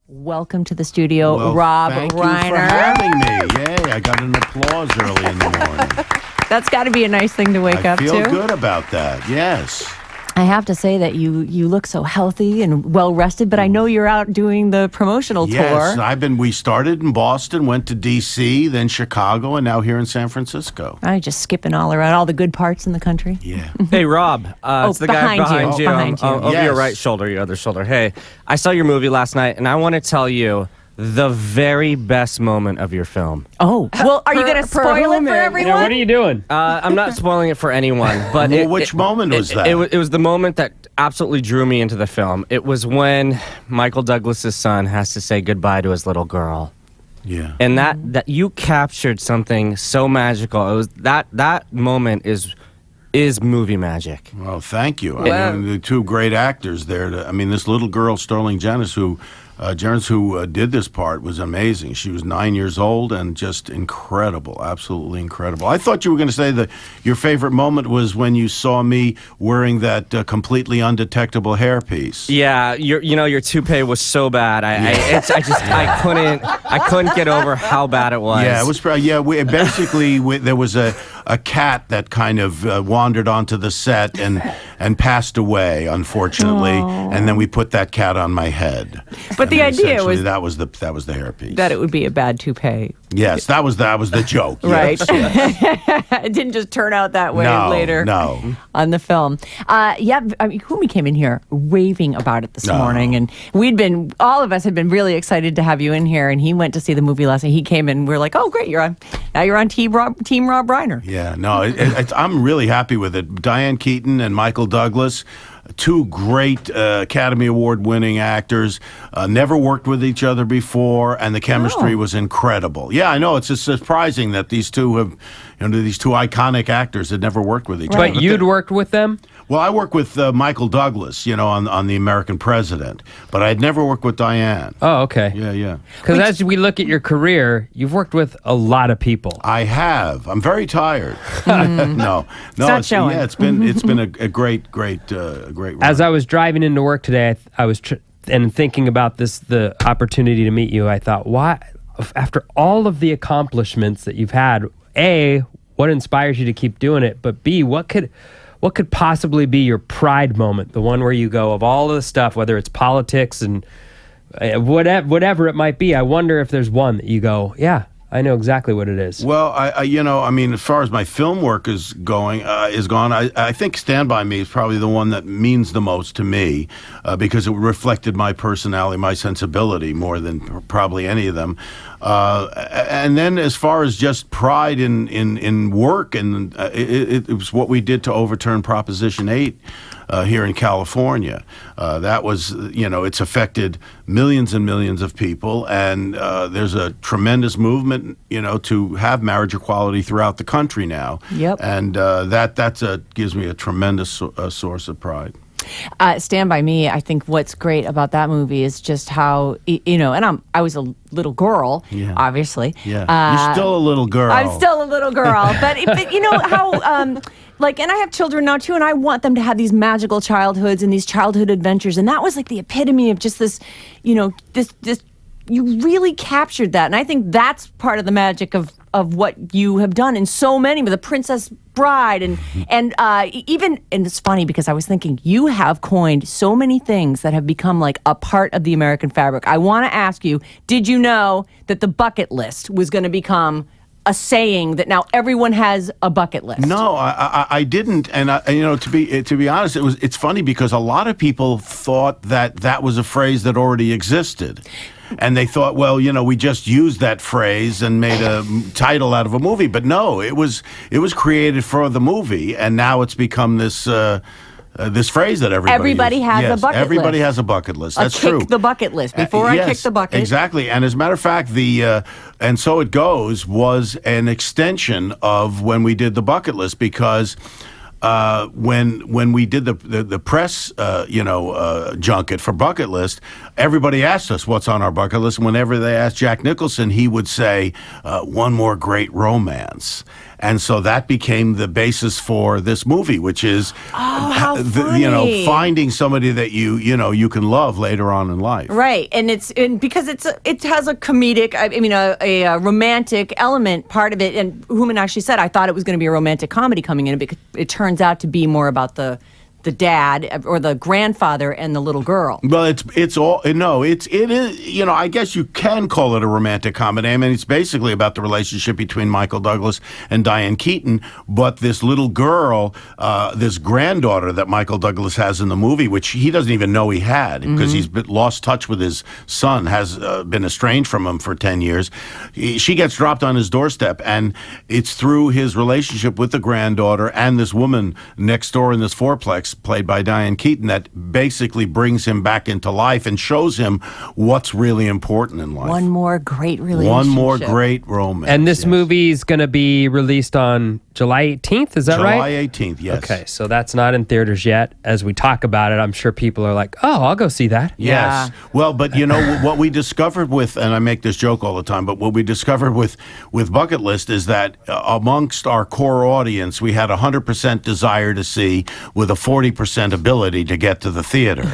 Welcome to the studio, Well, Rob thank Reiner. you for having me. Yay, I got an applause early in the morning. That's got to be a nice thing to wake up to. I feel good about that, yes. I have to say that you look so healthy and well-rested, but I know you're out doing the promotional Yes, tour. we started in Boston, went to D.C., then Chicago, and now here in San Francisco. I'm just skipping all around, all the good parts in the country. Yeah. Hey, Rob. It's the guy behind you. Behind you. Over Yes. your right shoulder, your other shoulder. Hey, I saw your movie last night, and I want to tell you the very best moment of your film. Oh, well, are you going to spoil it for everyone? Yeah, what are you doing? I'm not spoiling it for anyone, but Well, which moment was that? It was the moment that absolutely drew me into the film. It was when Michael Douglas's son has to say goodbye to his little girl. Yeah. And that you captured something so magical. It was that moment is movie magic. Well, thank you. I mean, the two great actors there. This little girl, Sterling Jennings, who did this part, was amazing. She was 9 years old and just incredible, absolutely incredible. I thought you were going to say that your favorite moment was when you saw me wearing that completely undetectable hairpiece. Yeah, your toupee was so bad. I couldn't get over how bad it was. Yeah, it was. There was a cat that kind of wandered onto the set and passed away, unfortunately. And then we put that cat on my head. But the idea was that was the hairpiece. that it would be a bad toupee. Yes, that was the joke. Right. Yes. It didn't just turn out that way later on the film. Kumi came in here raving about it this morning, and all of us had been really excited to have you in here, and he went to see the movie last night. He came in, and we're like, oh, great, you're on Team Rob Reiner. Yeah, no, I'm really happy with it. Diane Keaton and Michael Douglas, two great Academy Award-winning actors, never worked with each other before, and the chemistry was incredible. Yeah, I know. It's just surprising that these two iconic actors had never worked with each other. But you'd worked with them? Well, I worked with Michael Douglas, on The American President, but I had never worked with Diane. Oh, okay. Yeah. Because as we look at your career, you've worked with a lot of people. I have. I'm very tired. No, not showing. Yeah, it's been a great run. As I was driving into work today, I was and thinking about the opportunity to meet you, I thought, why, after all of the accomplishments that you've had, A, what inspires you to keep doing it, but B, what could possibly be your pride moment, the one where you go, of all of the stuff, whether it's politics and whatever it might be, I wonder if there's one that you go, yeah, I know exactly what it is. Well, as far as my film work is gone, I think Stand By Me is probably the one that means the most to me because it reflected my personality, my sensibility more than probably any of them. And then as far as just pride in work, and it was what we did to overturn Proposition 8 here in California. That was, it's affected millions and millions of people, and there's a tremendous movement, to have marriage equality throughout the country now. Yep. And that gives me a tremendous source of pride. Stand By Me, I think what's great about that movie is just how, and I was a little girl, obviously. Yeah. You're still a little girl. I'm still a little girl. but you know how, and I have children now too, and I want them to have these magical childhoods and these childhood adventures. And that was like the epitome of just this, this you really captured that. And I think that's part of the magic of what you have done in so many, with The Princess Bride and it's funny because I was thinking you have coined so many things that have become like a part of the American fabric. I want to ask you, did you know that the bucket list was going to become a saying that now everyone has a bucket list? No, I didn't, and to be honest, it's funny because a lot of people thought that was a phrase that already existed. And they thought, well, we just used that phrase and made a title out of a movie. But no, it was created for the movie, and now it's become this phrase that everybody has a bucket list. Everybody has a bucket list. That's true. Kick the bucket list. Before I kick the bucket. Exactly. And as a matter of fact, And So It Goes was an extension of when we did the bucket list, because when we did the press junket for Bucket List, everybody asked us what's on our bucket list. And whenever they asked Jack Nicholson, he would say one more great romance. And so that became the basis for this movie, which is how you know, funny. finding somebody that you can love later on in life. Right, and because it has a comedic, a romantic element part of it. And Human actually said, I thought it was going to be a romantic comedy coming in, because it turns out to be more about the dad or the grandfather and the little girl. Well, it is, you know, I guess you can call it a romantic comedy. I mean, it's basically about the relationship between Michael Douglas and Diane Keaton, but this little girl, this granddaughter that Michael Douglas has in the movie, which he doesn't even know he had, because he's lost touch with his son, has been estranged from him for 10 years. She gets dropped on his doorstep, and it's through his relationship with the granddaughter and this woman next door in this fourplex, played by Diane Keaton, that basically brings him back into life and shows him what's really important in life. One more great relationship. One more great romance. And this movie is going to be released on July 18th, is that right? July 18th, yes. Okay, so that's not in theaters yet. As we talk about it, I'm sure people are like, oh, I'll go see that. Yes. Yeah. Well, but you know, what we discovered with, and I make this joke all the time, but what we discovered with Bucket List is that amongst our core audience, we had 100% desire to see with a 40% ability to get to the theater.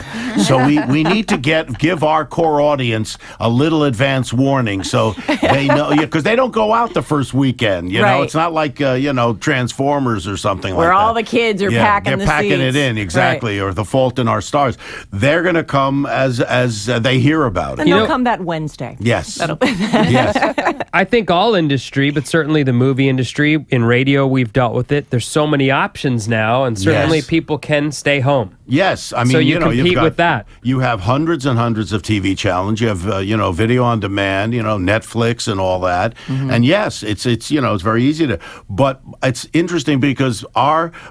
So we need to give our core audience a little advance warning so they know, because they don't go out the first weekend. You know, Right. it's not like, you know, Transformers or something Where like that. all the kids are packing they're the packing seats. it in, exactly, or The Fault in Our Stars. They're going to come as they hear about it. And they'll come that Wednesday. Yes. Yes. I think all industry, but certainly the movie industry, in radio, we've dealt with it. There's so many options now, and certainly Yes. people can stay home. Yes, I mean, So you know, compete you've got, with that. You have hundreds and hundreds of TV channels. You have, you know, video on demand. You know, Netflix and all that. And yes, it's you know, it's very easy to. But it's interesting because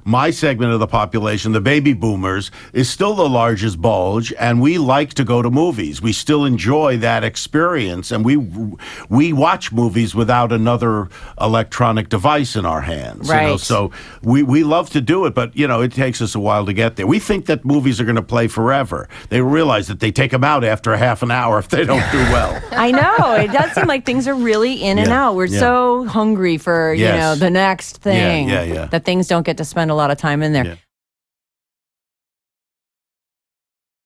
my segment of the population, the baby boomers, is still the largest bulge, and we like to go to movies. We still enjoy that experience, and we watch movies without another electronic device in our hands. You know? Right. So we love to do it, but you know, it takes us a while to get there. We think that movies are going to play forever. They realize that they take them out after a half an hour if they don't do well. I know. It does seem like things are really in and Yeah, out. We're yeah. so hungry for, Yes. the next thing. Yeah. That things don't get to spend a lot of time in there. Yeah.